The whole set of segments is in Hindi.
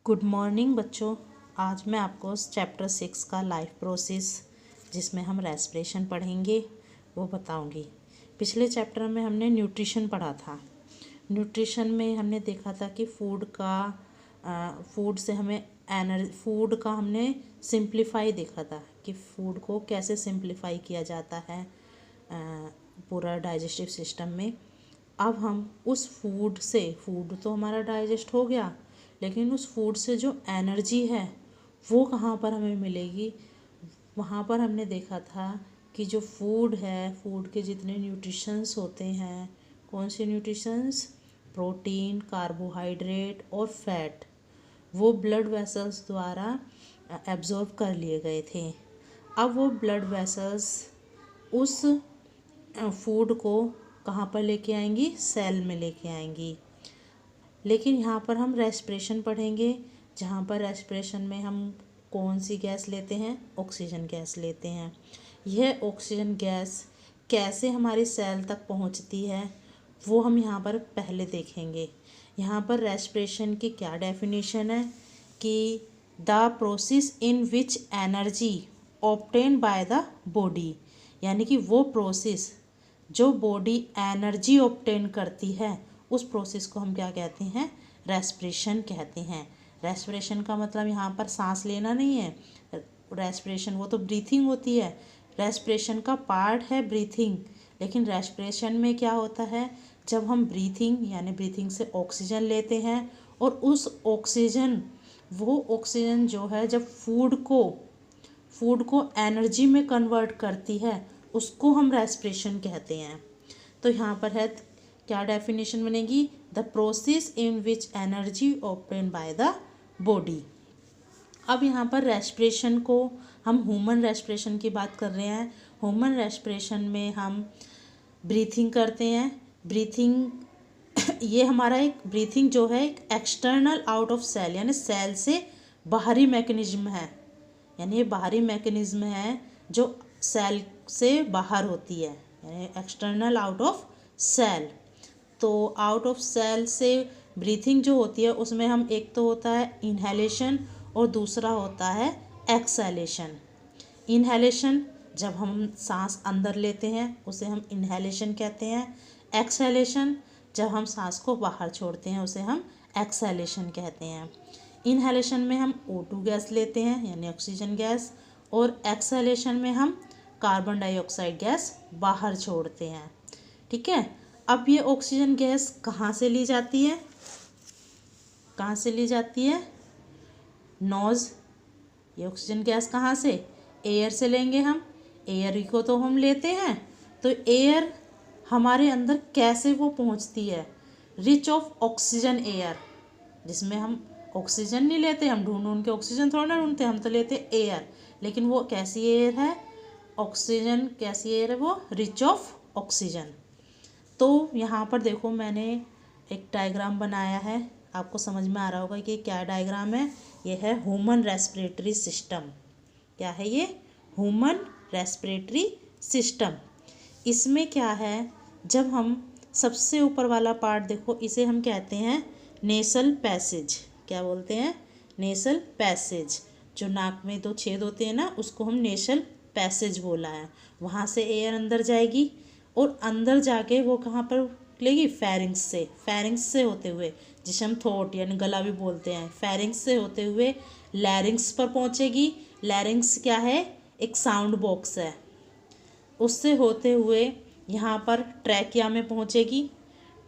गुड मॉर्निंग बच्चों। आज मैं आपको चैप्टर 6 का लाइफ प्रोसेस जिसमें हम रेस्पिरेशन पढ़ेंगे वो बताऊंगी। पिछले चैप्टर में हमने न्यूट्रिशन पढ़ा था। न्यूट्रिशन में हमने देखा था कि फूड से हमें फूड का हमने सिंप्लीफाई देखा था कि फूड को कैसे सिंप्लीफाई किया जाता है पूरा डाइजेस्टिव सिस्टम में। अब हम उस फूड तो हमारा डाइजेस्ट हो गया, लेकिन उस फूड से जो एनर्जी है वो कहाँ पर हमें मिलेगी। वहाँ पर हमने देखा था कि जो फूड है, फूड के जितने न्यूट्रिशंस होते हैं, कौन से न्यूट्रिशंस, प्रोटीन, कार्बोहाइड्रेट और फैट, वो ब्लड वेसल्स द्वारा एब्जॉर्ब कर लिए गए थे। अब वो ब्लड वेसल्स उस फूड को कहाँ पर लेके आएंगी, सेल में लेके आएंगी। लेकिन यहाँ पर हम रेस्पिरेशन पढ़ेंगे, जहाँ पर रेस्पिरेशन में हम कौन सी गैस लेते हैं, ऑक्सीजन गैस लेते हैं। यह ऑक्सीजन गैस कैसे हमारी सेल तक पहुँचती है वो हम यहाँ पर पहले देखेंगे। यहाँ पर रेस्पिरेशन की क्या डेफिनेशन है कि the process in which energy obtain by the body, यानी कि वो प्रोसेस जो बॉडी एनर्जी ऑब्टेन करती है उस प्रोसेस को हम क्या कहते हैं, रेस्पिरेशन कहते हैं। रेस्पिरेशन का मतलब यहाँ पर सांस लेना नहीं है। रेस्पिरेशन वो तो ब्रीथिंग होती है, रेस्पिरेशन का पार्ट है ब्रीथिंग। लेकिन रेस्पिरेशन में क्या होता है, जब हम ब्रीथिंग से ऑक्सीजन लेते हैं और उस वो ऑक्सीजन जो है जब फूड को एनर्जी में कन्वर्ट करती है उसको हम रेस्पिरेशन कहते हैं। तो यहाँ पर है क्या डेफिनेशन बनेगी, the process in which energy obtain by the body. अब यहाँ पर रेस्पिरेशन को हम ह्यूमन रेस्पिरेशन की बात कर रहे हैं। ह्यूमन रेस्पिरेशन में हम ब्रीथिंग करते हैं। ये हमारा एक ब्रीथिंग जो है एक एक्सटर्नल आउट ऑफ सेल, यानी सेल से बाहरी मैकेनिज्म है। यानी ये बाहरी मैकेनिज्म है जो सेल से बाहर होती है, यानी एक्सटर्नल आउट ऑफ सेल। तो आउट ऑफ सेल से ब्रीथिंग जो होती है उसमें हम एक तो होता है इनहेलेशन और दूसरा होता है एक्सहेलेशन। इनहेलेशन जब हम सांस अंदर लेते हैं उसे हम इनहेलेशन कहते हैं। एक्सहेलेशन जब हम सांस को बाहर छोड़ते हैं उसे हम एक्सहेलेशन कहते हैं। इनहेलेशन में हम O2 गैस लेते हैं यानी ऑक्सीजन गैस, और एक्सहेलेशन में हम कार्बन डाइऑक्साइड गैस बाहर छोड़ते हैं। ठीक है। अब ये ऑक्सीजन गैस कहाँ से ली जाती है, नोज। ये ऑक्सीजन गैस कहाँ से, एयर से लेंगे हम। एयर को तो हम लेते हैं, तो एयर हमारे अंदर कैसे वो पहुँचती है, रिच ऑफ ऑक्सीजन एयर, जिसमें हम ऑक्सीजन नहीं लेते, हम ढूंढ के ऑक्सीजन थोड़ा ना ढूंढते, हम तो लेते एयर। लेकिन वो कैसी एयर है, ऑक्सीजन कैसी एयर है, वो रिच ऑफ ऑक्सीजन। तो यहाँ पर देखो मैंने एक डायग्राम बनाया है, आपको समझ में आ रहा होगा कि क्या डायग्राम है। ये है ह्यूमन रेस्पिरेटरी सिस्टम। क्या है ये, ह्यूमन रेस्पिरेटरी सिस्टम। इसमें क्या है, जब हम सबसे ऊपर वाला पार्ट देखो, इसे हम कहते हैं नेसल पैसेज। क्या बोलते हैं, नेसल पैसेज। जो नाक में 2 छेद होते हैं ना, उसको हम नेसल पैसेज बोला है। वहाँ से एयर अंदर जाएगी और अंदर जाके वो कहाँ पर निकलेगी, फेरिंग्स से होते हुए, जिसे हम थ्रोट यानी गला भी बोलते हैं, फेरिंग्स से होते हुए लैरिंग्स पर पहुँचेगी। लैरिंग्स क्या है, एक साउंड बॉक्स है। उससे होते हुए यहाँ पर ट्रैकिया में पहुँचेगी।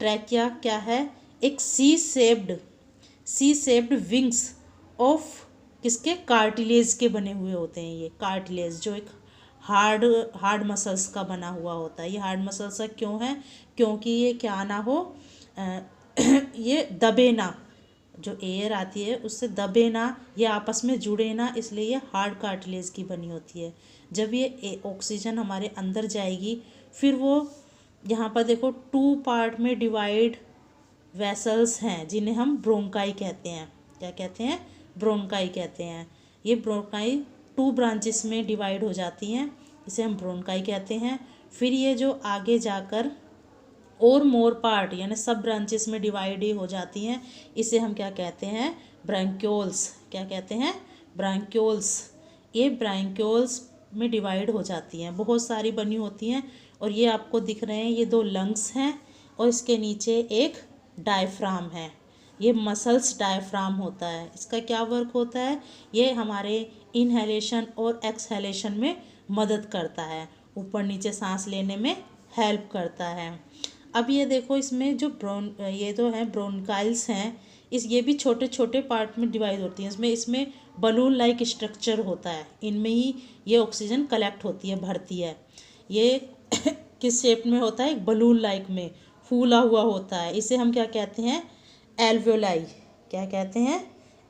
ट्रैकिया क्या है, एक सी शेप्ड विंग्स ऑफ किसके, कार्टिलेज के बने हुए होते हैं। ये कार्टिलेज जो एक हार्ड मसल्स का बना हुआ होता है। ये हार्ड मसल्स का क्यों है, क्योंकि ये क्या ना हो, ये दबे ना, जो एयर आती है उससे दबे ना, ये आपस में जुड़े ना, इसलिए ये हार्ड कार्टिलेज की बनी होती है। जब ये ऑक्सीजन हमारे अंदर जाएगी, फिर वो यहाँ पर देखो 2 पार्ट में डिवाइड वेसल्स हैं जिन्हें हम ब्रोंकाई कहते हैं। क्या कहते हैं, ब्रोंकाई कहते हैं। ये ब्रोंकाई 2 ब्रांचेस में डिवाइड हो जाती हैं, इसे हम ब्रोंकाई कहते हैं। फिर ये जो आगे जाकर और मोर पार्ट यानी सब ब्रांचेस में डिवाइड हो जाती हैं, इसे हम क्या कहते हैं, ब्रैंक्यूल्स, क्या कहते हैं, ब्रैंक्यूल्स। ये ब्रैंक्यूल्स में डिवाइड हो जाती हैं, बहुत सारी बनी होती हैं। और ये आपको दिख रहे हैं, ये 2 लंग्स हैं और इसके नीचे एक डायफ्राम है। ये मसल्स डायफ्राम होता है। इसका क्या वर्क होता है, ये हमारे इनहेलेशन और एक्सहेलेशन में मदद करता है, ऊपर नीचे सांस लेने में हेल्प करता है। अब ये देखो, इसमें जो ये तो है ब्रोंकाइल्स हैं, ये भी छोटे छोटे पार्ट में डिवाइड होती हैं। इसमें बलून लाइक स्ट्रक्चर होता है, इनमें ही ये ऑक्सीजन कलेक्ट होती है, भरती है। ये किस शेप में होता है, एक बलून लाइक में फूला हुआ होता है। इसे हम क्या कहते हैं, एल्वियोलाई। क्या कहते हैं,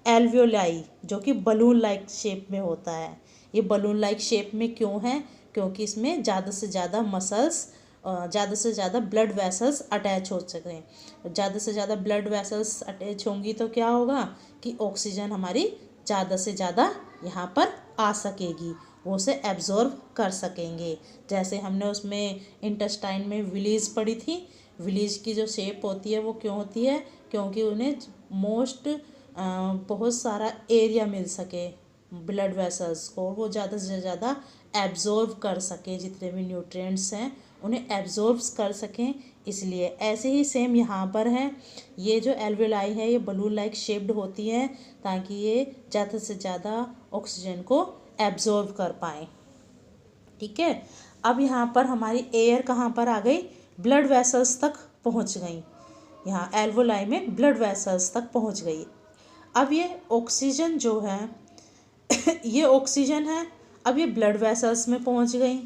एल्वियोलाई, जो कि बलून लाइक शेप में होता है। ये बलून लाइक शेप में क्यों है, क्योंकि इसमें ज़्यादा से ज़्यादा मसल्स, ज़्यादा से ज़्यादा ब्लड वेसल्स अटैच हो सकें। ज़्यादा से ज़्यादा ब्लड वेसल्स अटैच होंगी तो क्या होगा कि ऑक्सीजन हमारी ज़्यादा से ज़्यादा यहाँ पर आ सकेगी, वो उसे एब्जॉर्ब कर सकेंगे। जैसे हमने उसमें इंटेस्टाइन में विलीज पढ़ी थी, विलीज की जो शेप होती है वो क्यों होती है, क्योंकि उन्हें बहुत सारा एरिया मिल सके ब्लड वेसल्स को, वो ज़्यादा से ज़्यादा एब्जॉर्ब कर सके, जितने भी न्यूट्रिएंट्स हैं उन्हें एब्जॉर्ब कर सकें। इसलिए ऐसे ही सेम यहाँ पर है, ये जो एल्वियोलाई है ये बलून लाइक शेप्ड होती है ताकि ये ज़्यादा से ज़्यादा ऑक्सीजन को एब्जॉर्ब कर पाएँ। ठीक है, अब यहाँ पर हमारी एयर कहाँ पर आ गई, ब्लड वेसल्स तक पहुँच गई। यहाँ एल्वियोलाई में ब्लड वेसल्स तक पहुँच गई। अब ये ऑक्सीजन जो है ये ऑक्सीजन है, अब ये ब्लड वेसल्स में पहुँच गई।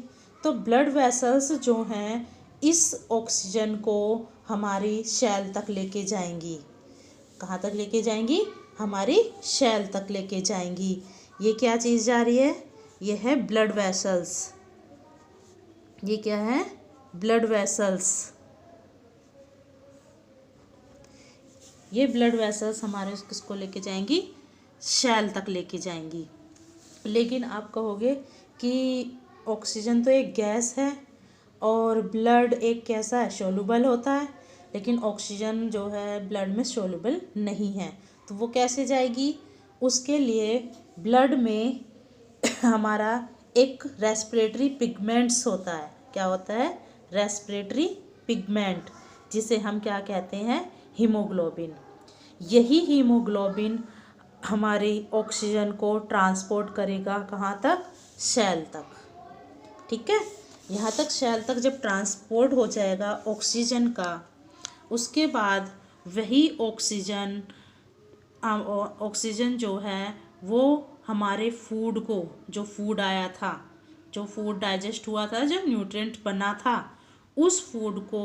तो ब्लड वेसल्स जो हैं इस ऑक्सीजन को हमारी शैल तक लेके जाएंगी। कहाँ तक लेके जाएंगी, हमारी शैल तक लेके जाएंगी। ये क्या चीज़ जा रही है, ये है ब्लड वेसल्स। ये क्या है, ब्लड वेसल्स। ये ब्लड वेसल्स हमारे किसको लेके जाएंगी, शैल तक लेके जाएंगी। लेकिन आप कहोगे कि ऑक्सीजन तो एक गैस है और ब्लड एक कैसा है, सोल्यूबल होता है, लेकिन ऑक्सीजन जो है ब्लड में सोल्यूबल नहीं है, तो वो कैसे जाएगी। उसके लिए ब्लड में हमारा एक रेस्पिरेटरी पिगमेंट्स होता है। क्या होता है, रेस्पिरेटरी पिगमेंट, जिसे हम क्या कहते हैं, हीमोग्लोबिन। यही हीमोग्लोबिन हमारी ऑक्सीजन को ट्रांसपोर्ट करेगा कहाँ तक, शैल तक। ठीक है, यहाँ तक शैल तक जब ट्रांसपोर्ट हो जाएगा ऑक्सीजन का, उसके बाद वही ऑक्सीजन जो है वो हमारे फूड को, जो फूड आया था, जो फूड डाइजेस्ट हुआ था, जो न्यूट्रिएंट बना था, उस फूड को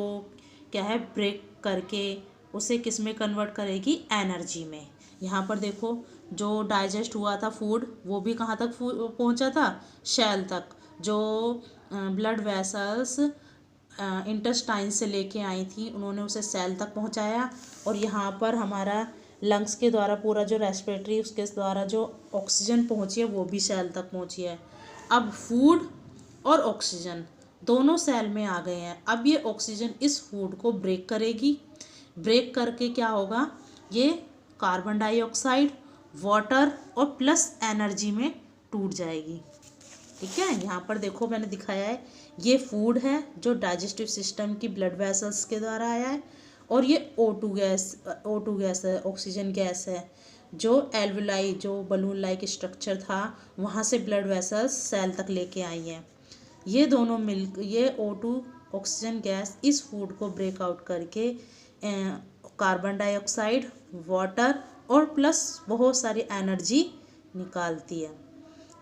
क्या है, ब्रेक करके उसे किस में कन्वर्ट करेगी, एनर्जी में। यहाँ पर देखो, जो डाइजेस्ट हुआ था फूड वो भी कहाँ तक पहुँचा था, शैल तक। जो ब्लड वेसल्स इंटेस्टाइन से लेके आई थी उन्होंने उसे सेल तक पहुँचाया। और यहाँ पर हमारा लंग्स के द्वारा पूरा जो रेस्पिरेटरी उसके द्वारा जो ऑक्सीजन पहुँची है वो भी सेल तक पहुँची है। अब फूड और ऑक्सीजन दोनों सेल में आ गए हैं। अब ये ऑक्सीजन इस फूड को ब्रेक करेगी। ब्रेक करके क्या होगा, ये कार्बन डाइऑक्साइड, वाटर और प्लस एनर्जी में टूट जाएगी। ठीक है, यहाँ पर देखो मैंने दिखाया है, ये फूड है जो डाइजेस्टिव सिस्टम की ब्लड वेसल्स के द्वारा आया है, और ये O2 गैस है, ऑक्सीजन गैस है, जो एल्वियोलाई, जो बलून लाइक स्ट्रक्चर था वहाँ से ब्लड वेसल्स सेल तक लेके आई हैं। ये दोनों ये O2 ऑक्सीजन गैस इस फूड को ब्रेकआउट करके कार्बन डाइऑक्साइड, वाटर और प्लस बहुत सारी एनर्जी निकालती है।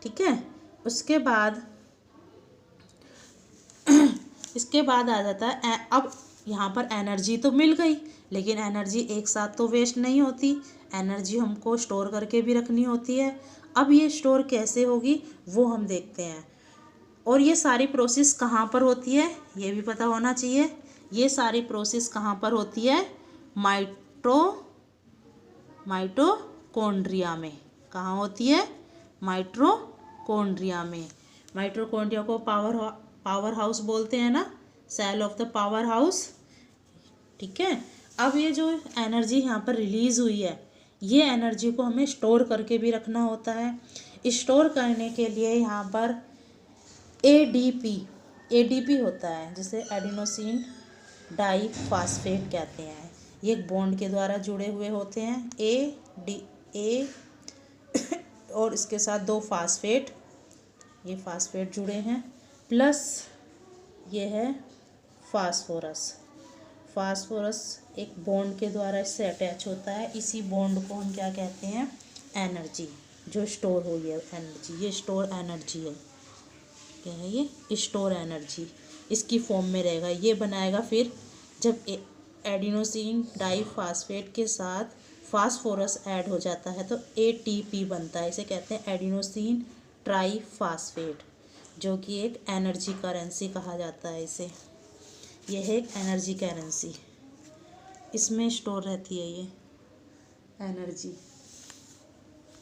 ठीक है, उसके बाद इसके बाद आ जाता है, अब यहाँ पर एनर्जी तो मिल गई, लेकिन एनर्जी एक साथ तो वेस्ट नहीं होती, एनर्जी हमको स्टोर करके भी रखनी होती है। अब ये स्टोर कैसे होगी वो हम देखते हैं। और ये सारी प्रोसेस कहाँ पर होती है ये भी पता होना चाहिए। ये सारी प्रोसेस कहाँ पर होती है, माइटोकॉन्ड्रिया में। कहाँ होती है, माइटोकॉन्ड्रिया में। माइटोकॉन्ड्रिया को पावर हाउस बोलते हैं ना, cell of the power house. ठीक है, अब ये जो एनर्जी यहाँ पर रिलीज़ हुई है, ये एनर्जी को हमें स्टोर करके भी रखना होता है। स्टोर करने के लिए यहाँ पर एडीपी होता है, जिसे एडिनोसिन डाइफॉस्फेट कहते हैं। ये एक बॉन्ड के द्वारा जुड़े हुए होते हैं, ए और इसके साथ 2 फास्फेट, ये फास्फेट जुड़े हैं, प्लस ये है फास्फोरस एक बॉन्ड के द्वारा इससे अटैच होता है। इसी बॉन्ड को हम क्या कहते हैं, एनर्जी, जो स्टोर हुई है एनर्जी, ये स्टोर एनर्जी है। क्या है ये, स्टोर एनर्जी इसकी फॉर्म में रहेगा। ये बनाएगा फिर जब एडिनोसिन डाइफॉस्फेट के साथ फास्फोरस ऐड हो जाता है तो एटीपी बनता है। इसे कहते हैं एडिनोसिन ट्राइफॉस्फेट, जो कि एक एनर्जी करेंसी कहा जाता है इसे। यह है एक एनर्जी करेंसी, इसमें स्टोर रहती है ये एनर्जी।